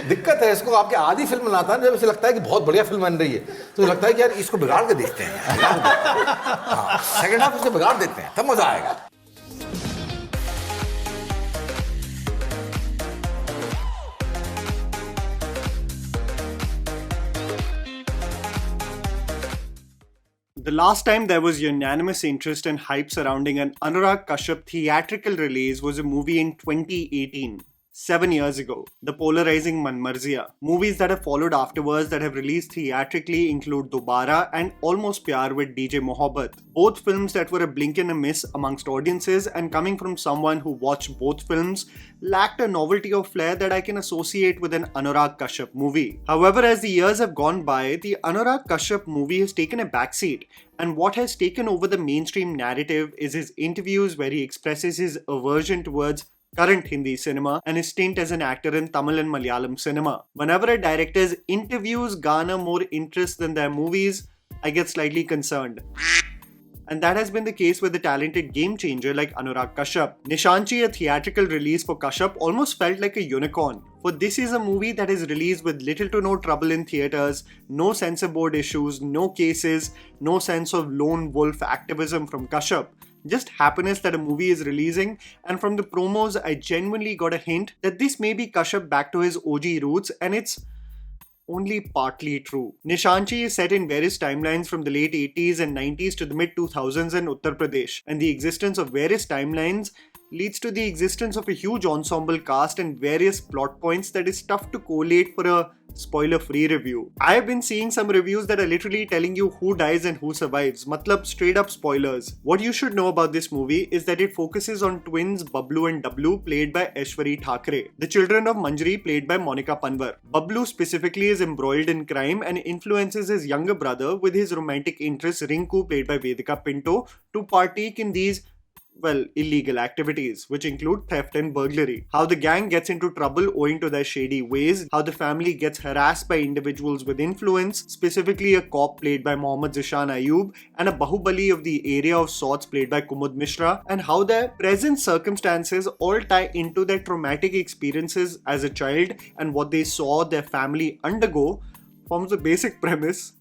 दिक्कत है इसको, आपके आधी फिल्म बनाता है जब इसे लगता है कि बहुत बढ़िया फिल्म बन रही है तो लगता है कि यार इसको बिगाड़ के देखते हैं, हाँ, सेकंड हाफ उसे बिगाड़ देते हैं तब मजा आएगा। The last time there was unanimous interest and hype surrounding an Anurag Kashyap theatrical release was a movie in 2018. 7 years ago, the polarizing Manmarziya. Movies that have followed afterwards that have released theatrically include Dobara and Almost Pyar with DJ Mohammad. Both films that were a blink and a miss amongst audiences, and coming from someone who watched both films, lacked a novelty or flair that I can associate with an Anurag Kashyap movie. However, as the years have gone by, the Anurag Kashyap movie has taken a backseat, and what has taken over the mainstream narrative is his interviews where he expresses his aversion towards current Hindi cinema and his stint as an actor in Tamil and Malayalam cinema. Whenever a director's interviews garner more interest than their movies, I get slightly concerned. And that has been the case with a talented game changer like Anurag Kashyap. Nishaanchi, a theatrical release for Kashyap, almost felt like a unicorn. For this is a movie that is released with little to no trouble in theatres, no censor board issues, no cases, no sense of lone wolf activism from Kashyap. Just happiness that a movie is releasing, and from the promos I genuinely got a hint that this may be Kashyap back to his OG roots, and it's only partly true. Nishaanchi is set in various timelines from the late 80s and 90s to the mid 2000s in Uttar Pradesh, and the existence of various timelines leads to the existence of a huge ensemble cast and various plot points that is tough to collate for a spoiler-free review. I have been seeing some reviews that are literally telling you who dies and who survives. Matlab straight up spoilers. What you should know about this movie is that it focuses on twins Bablu and Dablu played by Aaishvary Thackarey. The children of Manjari played by Monika Panwar. Bablu specifically is embroiled in crime and influences his younger brother with his romantic interest Rinku played by Vedika Pinto to partake in these illegal activities, which include theft and burglary. How the gang gets into trouble owing to their shady ways, how the family gets harassed by individuals with influence, specifically a cop played by Mohammad Zeeshan Ayyub and a Bahubali of the area of sorts played by Kumud Mishra, and how their present circumstances all tie into their traumatic experiences as a child and what they saw their family undergo, forms the basic premise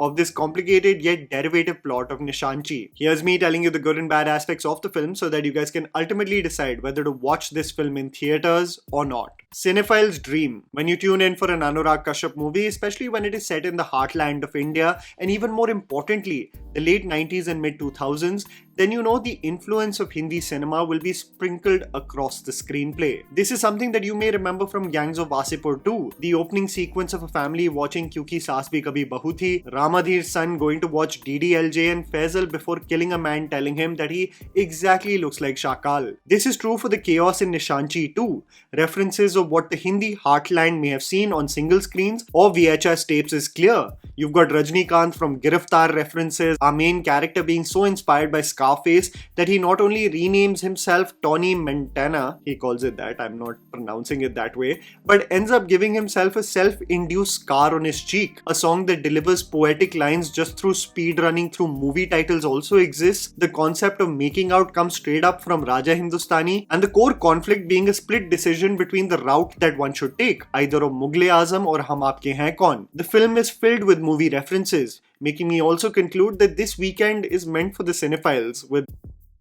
of this complicated yet derivative plot of Nishaanchi. Here's me telling you the good and bad aspects of the film so that you guys can ultimately decide whether to watch this film in theatres or not. Cinephile's dream. When you tune in for an Anurag Kashyap movie, especially when it is set in the heartland of India, and even more importantly, the late 90s and mid 2000s, then you know the influence of Hindi cinema will be sprinkled across the screenplay. This is something that you may remember from Gangs of Wasseypur too. The opening sequence of a family watching Kyunki Saas Bhi Kabhi Bahu Thi, Ramadhir's son going to watch DDLJ, and Faisal before killing a man telling him that he exactly looks like Shakal. This is true for the chaos in Nishaanchi too. References of what the Hindi heartland may have seen on single screens or VHS tapes is clear. You've got Rajnikant from Giraftar references, our main character being so inspired by Scarface that he not only renames himself Tony Montana, he calls it that, I'm not pronouncing it that way, but ends up giving himself a self-induced scar on his cheek. A song that delivers poetic lines just through speed running through movie titles also exists. The concept of making out comes straight up from Raja Hindustani, and the core conflict being a split decision between the route that one should take, either of Mughal-e-Azam or Hum Aapke Hain Kaun. The film is filled with movie references, making me also conclude that this weekend is meant for the cinephiles, with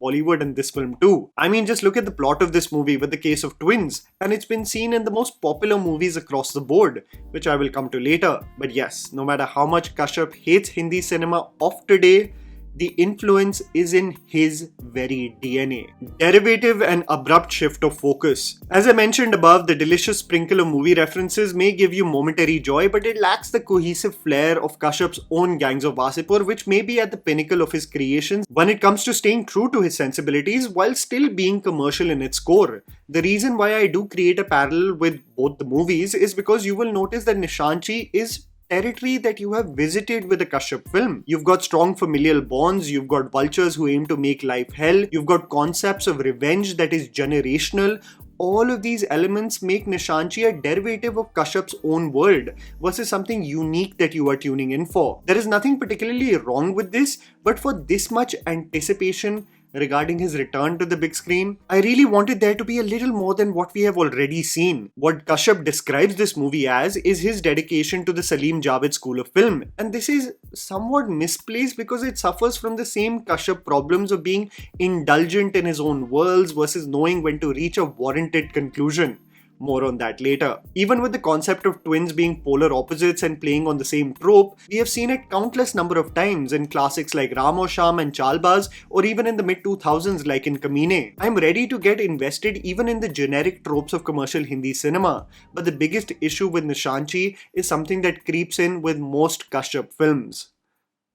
Bollywood in this film too. I mean, just look at the plot of this movie with the case of twins, and it's been seen in the most popular movies across the board, which I will come to later. But yes, no matter how much Kashyap hates Hindi cinema of today, the influence is in his very DNA. Derivative and abrupt shift of focus. As I mentioned above, the delicious sprinkle of movie references may give you momentary joy, but it lacks the cohesive flair of Kashyap's own Gangs of Wasseypur, which may be at the pinnacle of his creations when it comes to staying true to his sensibilities while still being commercial in its core. The reason why I do create a parallel with both the movies is because you will notice that Nishaanchi is territory that you have visited with a Kashyap film. You've got strong familial bonds, you've got vultures who aim to make life hell, you've got concepts of revenge that is generational. All of these elements make Nishaanchi a derivative of Kashyap's own world versus something unique that you are tuning in for. There is nothing particularly wrong with this, but for this much anticipation, regarding his return to the big screen. I really wanted there to be a little more than what we have already seen. What Kashyap describes this movie as is his dedication to the Salim Javed School of Film, and this is somewhat misplaced because it suffers from the same Kashyap problems of being indulgent in his own worlds versus knowing when to reach a warranted conclusion. More on that later. Even with the concept of twins being polar opposites and playing on the same trope, we have seen it countless number of times in classics like Ram Aur Sham and Chalbaz, or even in the mid-2000s like in Kamine. I'm ready to get invested even in the generic tropes of commercial Hindi cinema, but the biggest issue with Nishaanchi is something that creeps in with most Kashyap films.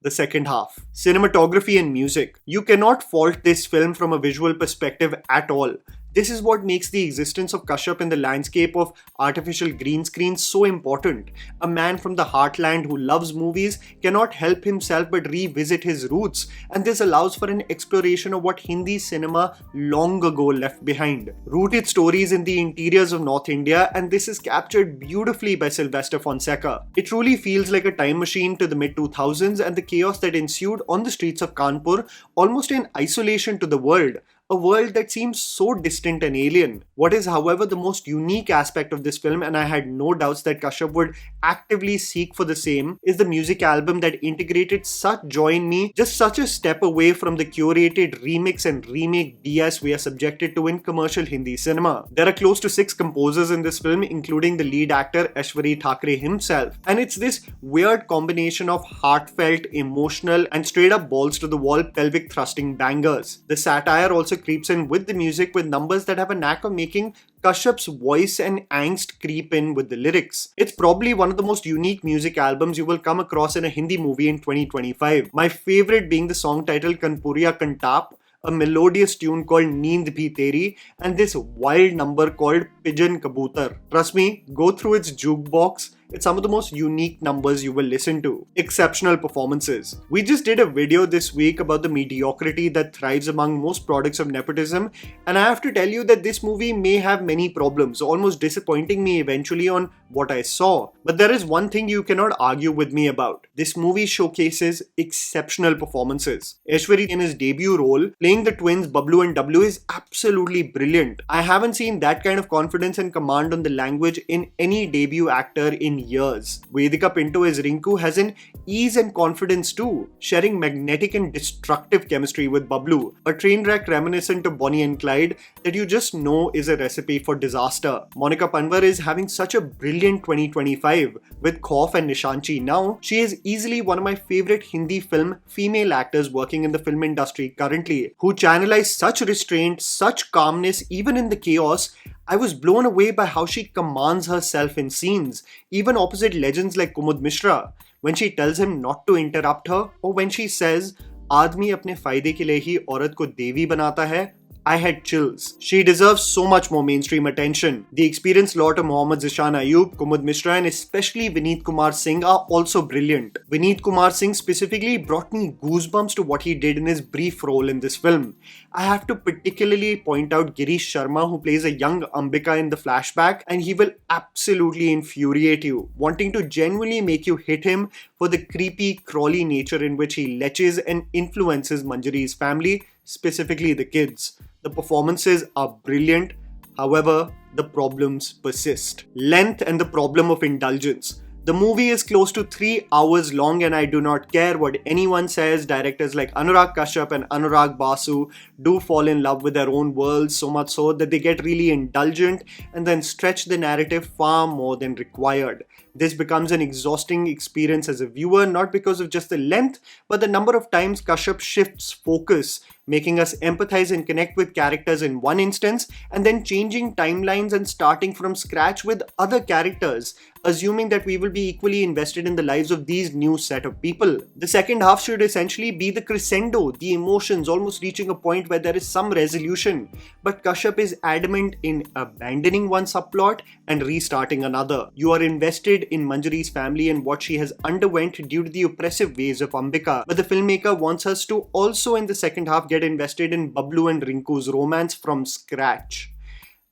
The second half. Cinematography and music. You cannot fault this film from a visual perspective at all. This is what makes the existence of Kashyap in the landscape of artificial green screens so important. A man from the heartland who loves movies cannot help himself but revisit his roots, and this allows for an exploration of what Hindi cinema long ago left behind. Rooted stories in the interiors of North India, and this is captured beautifully by Sylvester Fonseca. It truly feels like a time machine to the mid-2000s and the chaos that ensued on the streets of Kanpur, almost in isolation to the world. A world that seems so distant and alien. What is, however, the most unique aspect of this film, and I had no doubts that Kashyap would actively seek for the same, is the music album that integrated such joy in me, just such a step away from the curated remix and remake BS we are subjected to in commercial Hindi cinema. There are close to 6 composers in this film, including the lead actor Aaishvary Thackarey himself, and it's this weird combination of heartfelt, emotional, and straight up balls to the wall pelvic thrusting bangers. The satire also creeps in with the music with numbers that have a knack of making Kashyap's voice and angst creep in with the lyrics. It's probably one of the most unique music albums you will come across in a Hindi movie in 2025. My favorite being the song titled Kanpuriya Kantap, a melodious tune called Neend Bhi Teri, and this wild number called Pigeon Kabutar. Trust me, go through its jukebox. It's some of the most unique numbers you will listen to. Exceptional performances. We just did a video this week about the mediocrity that thrives among most products of nepotism, and I have to tell you that this movie may have many problems, almost disappointing me eventually on what I saw. But there is one thing you cannot argue with me about. This movie showcases exceptional performances. Aaishvary in his debut role, playing the twins Bablu and W, is absolutely brilliant. I haven't seen that kind of confidence and command on the language in any debut actor in years. Vedika Pinto as Rinku has an ease and confidence too, sharing magnetic and destructive chemistry with Bablu, a train wreck reminiscent of Bonnie and Clyde that you just know is a recipe for disaster. Monika Panwar is having such a brilliant 2025 with Khauf and Nishaanchi. Now, she is easily one of my favorite Hindi film female actors working in the film industry currently, who channelize such restraint, such calmness even in the chaos. I was blown away by how she commands herself in scenes, even opposite legends like Kumud Mishra, when she tells him not to interrupt her, or when she says, "आदमी अपने फायदे के लिए ही औरत को देवी बनाता है." I had chills. She deserves so much more mainstream attention. The experienced lot of Mohammad, Zeeshan, Ayyub, Kumud, Mishra, and especially Vineet Kumar Singh are also brilliant. Vineet Kumar Singh specifically brought me goosebumps to what he did in his brief role in this film. I have to particularly point out Girish Sharma, who plays a young Ambika in the flashback, and he will absolutely infuriate you, wanting to genuinely make you hit him for the creepy, crawly nature in which he leches and influences Manjari's family, specifically the kids. The performances are brilliant, however, the problems persist. Length and the problem of indulgence. The movie is close to 3 hours long, and I do not care what anyone says. Directors like Anurag Kashyap and Anurag Basu do fall in love with their own worlds, so much so that they get really indulgent and then stretch the narrative far more than required. This becomes an exhausting experience as a viewer, not because of just the length, but the number of times Kashyap shifts focus, making us empathize and connect with characters in one instance, and then changing timelines and starting from scratch with other characters, assuming that we will be equally invested in the lives of these new set of people. The second half should essentially be the crescendo, the emotions almost reaching a point where there is some resolution, but Kashyap is adamant in abandoning one subplot and restarting another. You are invested in Manjari's family and what she has underwent due to the oppressive ways of Ambika, but the filmmaker wants us to also in the second half get invested in Bablu and Rinku's romance from scratch.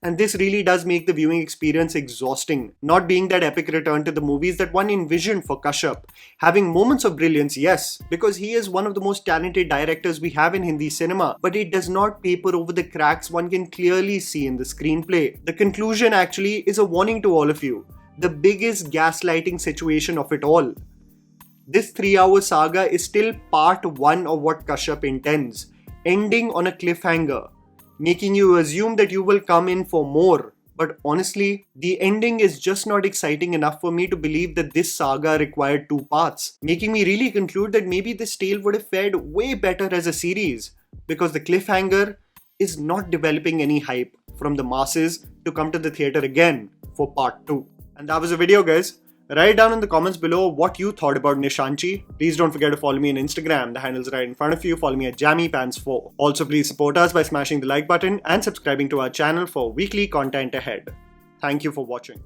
And this really does make the viewing experience exhausting, not being that epic return to the movies that one envisioned for Kashyap. Having moments of brilliance, yes, because he is one of the most talented directors we have in Hindi cinema, but it does not paper over the cracks one can clearly see in the screenplay. The conclusion actually is a warning to all of you. The biggest gaslighting situation of it all. This 3-hour saga is still part 1 of what Kashyap intends, ending on a cliffhanger, making you assume that you will come in for more. But honestly, the ending is just not exciting enough for me to believe that this saga required 2 parts, making me really conclude that maybe this tale would have fared way better as a series, because the cliffhanger is not developing any hype from the masses to come to the theatre again for part 2. And that was the video, guys. Write down in the comments below what you thought about Nishaanchi. Please don't forget to follow me on Instagram. The handle's right in front of you. Follow me at JammyPants4. Also, please support us by smashing the like button and subscribing to our channel for weekly content ahead. Thank you for watching.